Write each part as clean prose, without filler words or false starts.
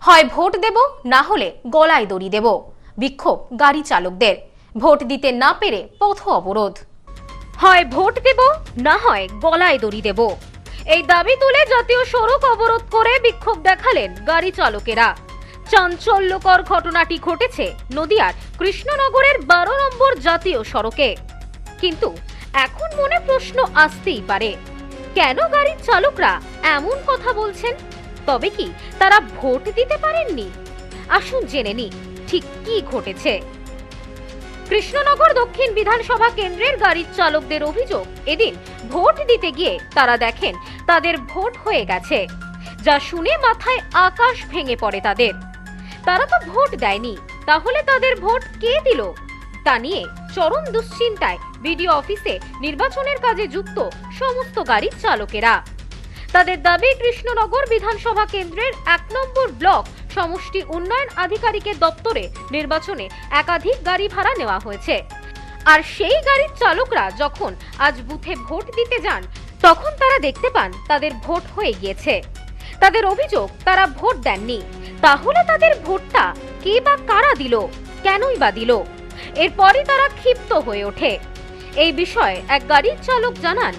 হয় ভোট দেব, না হলে গলায় দড়ি দেব। বিক্ষোভ গাড়ি চালকদের। ভোট দিতে না পেরে পথ অবরোধ। হয় ভোট দেব, না হয় গলায় দড়ি দেব, এই দাবি তুলে জাতীয় সড়ক অবরোধ করে বিক্ষোভ দেখালেন গাড়ি চালকেরা। চাঞ্চল্যকর ঘটনাটি ঘটেছে নদিয়ার কৃষ্ণনগরের 12 নম্বর জাতীয় সড়কে। কিন্তু এখন মনে প্রশ্ন আসতেই পারে, কেন গাড়ির চালকরা এমন কথা বলছেন? তবে কি তারা ভোট দিতে পারেননি? আসুন জেনে নিই ঠিক কি ঘটেছে। কৃষ্ণনগর দক্ষিণ বিধানসভা কেন্দ্রের গাড়ির চালকদের অভিযোগ, এদিন ভোট দিতে গিয়ে তারা দেখেন তাদের ভোট হয়ে গেছে, যা শুনে মাথায় আকাশ ভেঙে পড়ে তাদের। তারা তো ভোট দেয়নি, তাহলে তাদের ভোট কে দিল? তা নিয়ে চরম দুশ্চিন্তায় বিডিও অফিসে নির্বাচনের কাজে যুক্ত সমস্ত গাড়ির চালকেরা। তাদের দাবি, কৃষ্ণনগর বিধানসভা কেন্দ্রের 1 নম্বর ব্লক সমষ্টি উন্নয়ন আধিকারিকের দপ্তরে নির্বাচনে একাধিক গাড়ি ভাড়া নেওয়া হয়েছে। আর সেই গাড়ির চালকরা যখন আজ বুথে ভোট দিতে যান, তখন তারা দেখতে পান তাদের ভোট হয়ে গিয়েছে। তাদের অভিযোগ, তারা ভোট দেননি, তাহলে তাদের ভোটটা কে বা কারা দিল, কেনই বা দিল? এরপরই তারা ক্ষিপ্ত হয়ে ওঠে। এই বিষয়ে এক গাড়ির চালক জানান,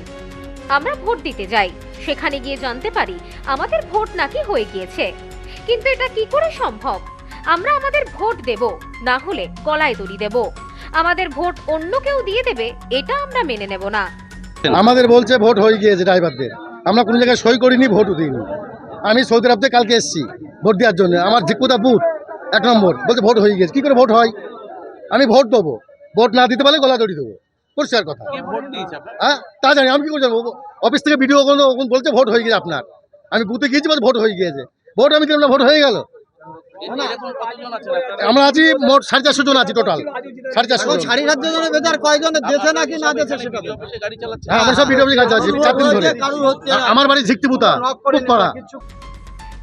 আমরা ভোট দিতে যাই, সেখানে গিয়ে জানতে পারি আমাদের ভোট নাকি হয়ে গিয়েছে। কিন্তু এটা কি করে সম্ভব? আমরা আমাদের ভোট দেব, না হলে গলায় দড়ি দেব। আমাদের ভোট অন্য কেউ দিয়ে দেবে, এটা আমরা মেনে নেব না। আমাদের বলছে ভোট হয়ে গিয়েছে ড্রাইভারদের। আমরা কোনো জায়গায় সই করিনি, ভোটও দিইনি। আমি সৌদি আরব থেকে কালকে এসেছি ভোট দেওয়ার জন্য। আমার ঝিকপুতা বুথ 1 নম্বর, বলছে ভোট হয়ে গিয়েছে। কি করে ভোট হয়? আমি ভোট দেবো, ভোট না দিতে পারলে গলা দড়ি দেবো, পরিষ্কার কথা। হ্যাঁ, তা জানি, আমি কি করে জানবো? অফিস থেকে ভিডিও বলছে ভোট হয়ে গেছে আপনার। আমি বুথে গিয়েছি, বলছে ভোট হয়ে গিয়েছে। ভোট আমি কিরকম ভোট হয়ে গেল? আমরা আছি মোট 450 জন আছি, টোটাল 450 জন। হ্যাঁ, আমরা সব ভিডিও গাড়ি চালাচ্ছি 4 দিন ধরে। আমার বাড়ি ঝিকপুতা পুকপাড়া।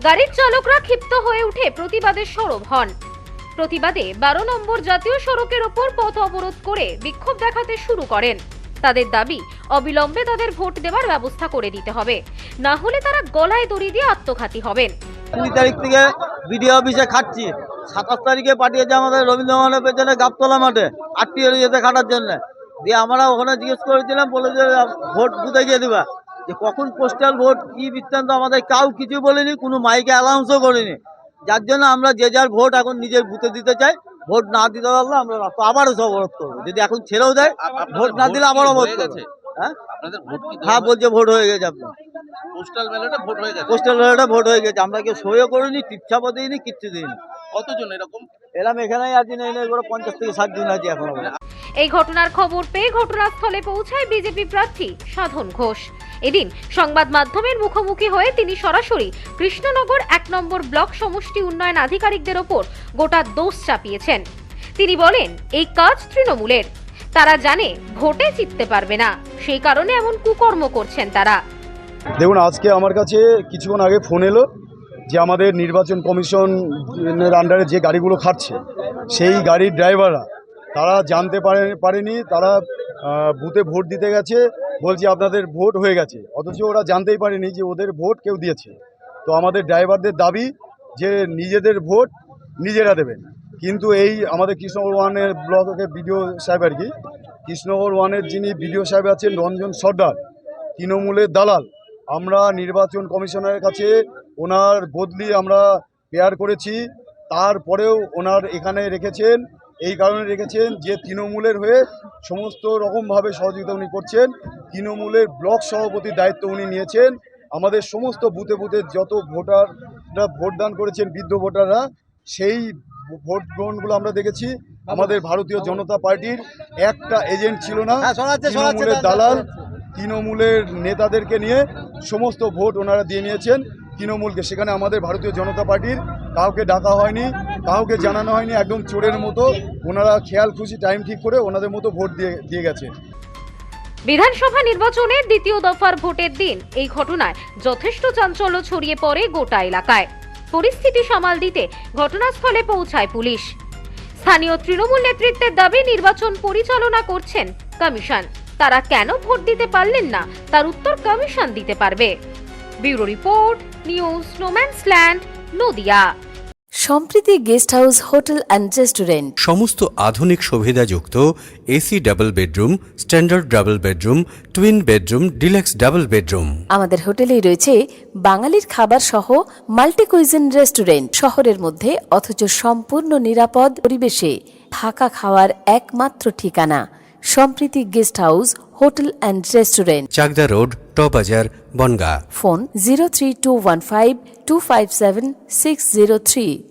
গাড়ির চালকরা ক্ষিপ্ত হয়ে উঠে প্রতিবাদের সরব হন। প্রতিবাদে 12 নম্বর জাতীয় সড়কের ওপর পথ অবরোধ করে বিক্ষোভ দেখাতে শুরু করেন। তাদের দাবি, অবিলম্বে তাদের ভোট দেওয়ার ব্যবস্থা করে দিতে হবে, না হলে তারা গলায় দড়ি দিয়ে আত্মঘাতী হবেন। 20 তারিখ থেকে বিডিও অফিসে খাটছি, 27 তারিখে পাঠিয়েছে আমাদের রবীন্দ্রভবনের পেছনে গাবতলা মাঠে আত্মীয় যেতে খাটার জন্য। দিয়ে আমরা ওখানে জিজ্ঞেস করেছিলাম, বলে যে ভোট বুথে গিয়ে দেবা, যে কখন পোস্টাল ভোট কি বৃত্তান্ত আমাদের কাউ কিছু বলেনি, কোনো মাইকে অ্যানাউন্সও করেনি। যার জন্য আমরা যে যার ভোট এখন নিজের বুথে দিতে চাই। ভোট না দিতে পারলে আমরা রাস্তা আবারও সব অবরোধ করবো। যদি এখন ছেড়েও দেয়, ভোট না দিলে আবারও অবরোধ করবো। হ্যাঁ, বলছে ভোট হয়ে গেছে আপনার। পোস্টাল ব্যালটে ভোট হয়ে গেছে। আমরা কেউ সইও করিনি, টিপছাপও দিইনি, কিচ্ছু দিইনি। কতজন এরকম এখানেই আছি, নেই 50 থেকে 60 জন আছি এখন। এই ঘটনার খবর পেয়ে ঘটনাস্থলে পৌঁছায় বিজেপি প্রার্থী সাধন ঘোষ। এদিন সংবাদ মাধ্যমের মুখোমুখি হয়ে তিনি সরাসরি কৃষ্ণনগর 1 নম্বর ব্লক সমষ্টি উন্নয়ন আধিকারিকদের ওপর গোটা দোষ চাপিয়েছেন। তিনি বলেন, এই কাজ তৃণমূলের, তারা জানে ভোটে জিততে পারবে না, সেই কারণে এমন কুকর্ম করছেন তারা। দেখুন, আজকে আমার কাছে কিছুক্ষণ আগে ফোন এলো যে আমাদের নির্বাচন কমিশনের আন্ডারে যে গাড়িগুলো খাটছে, সেই গাড়ির ড্রাইভাররা তারা জানতে পারেনি, তারা বুথে ভোট দিতে গেছে, বলছে আপনাদের ভোট হয়ে গেছে, অথচ ওরা জানতেই পারেনি যে ওদের ভোট কেউ দিয়েছে। তো আমাদের ড্রাইভারদের দাবি যে নিজেদের ভোট নিজেরা দেবেন। কিন্তু এই আমাদের কৃষ্ণনগর 1-এর ব্লকের বিডিও সাহেব, আর কি কৃষ্ণনগর 1-এর যিনি বিডিও সাহেব আছেন রঞ্জন সর্দার, তৃণমূলের দালাল। আমরা নির্বাচন কমিশনের কাছে ওনার বদলি আমরা পেয়ার করেছি, তারপরেও ওনার এখানে রেখেছেন, এই কারণে রেখেছেন যে তৃণমূলের হয়ে সমস্ত রকমভাবে সহযোগিতা উনি করছেন। তৃণমূলের ব্লক সভাপতির দায়িত্ব উনি নিয়েছেন। আমাদের সমস্ত বুথে বুথে যত ভোটাররা ভোটদান করেছেন, বৃদ্ধ ভোটাররা, সেই ভোট গ্রহণগুলো আমরা দেখেছি। আমাদের ভারতীয় জনতা পার্টির একটা এজেন্ট ছিল না, তৃণমূলের দালাল, তৃণমূলের নেতাদেরকে নিয়ে সমস্ত ভোট ওনারা দিয়ে নিয়েছেন তৃণমূলকে। সেখানে আমাদের ভারতীয় জনতা পার্টির কাউকে ডাকা হয়নি, কাউকে জানানো হয়নি। একদম চোরের মতো ওনারা খেয়াল খুশি টাইম ঠিক করে ওনাদের মতো ভোট দিয়ে গেছে। বিধানসভা নির্বাচনের 2য় দফার ভোটের দিন এই ঘটনায় যথেষ্ট চাঞ্চল্য ছড়িয়ে পড়ে গোটা এলাকায়। পরিস্থিতি সামাল দিতে ঘটনাস্থলে পৌঁছায় পুলিশ। স্থানীয় তৃণমূল নেতৃত্বের দাবি, নির্বাচন পরিচালনা করছেন কমিশন, তারা কেন ভোট দিতে পারলেন না তার উত্তর কমিশন দিতে পারবে। Bureau report, news no man's land, Nadia. Sampriti guest house hotel and restaurant. সমস্ত আধুনিক সুবিধাযুক্ত AC double bedroom, standard double bedroom, twin bedroom, deluxe double bedroom. আমাদের হোটেলেই রয়েছে বাঙালির খাবার সহ মাল্টি কুইজিন রেস্টুরেন্ট। শহরের মধ্যে অথচ সম্পূর্ণ নিরাপদ পরিবেশে থাকা খাওয়ার একমাত্র ঠিকানা Sampriti guest house hotel and restaurant, Chakdah road, টবাজার, বনগাঁ। ফোন 03215257603।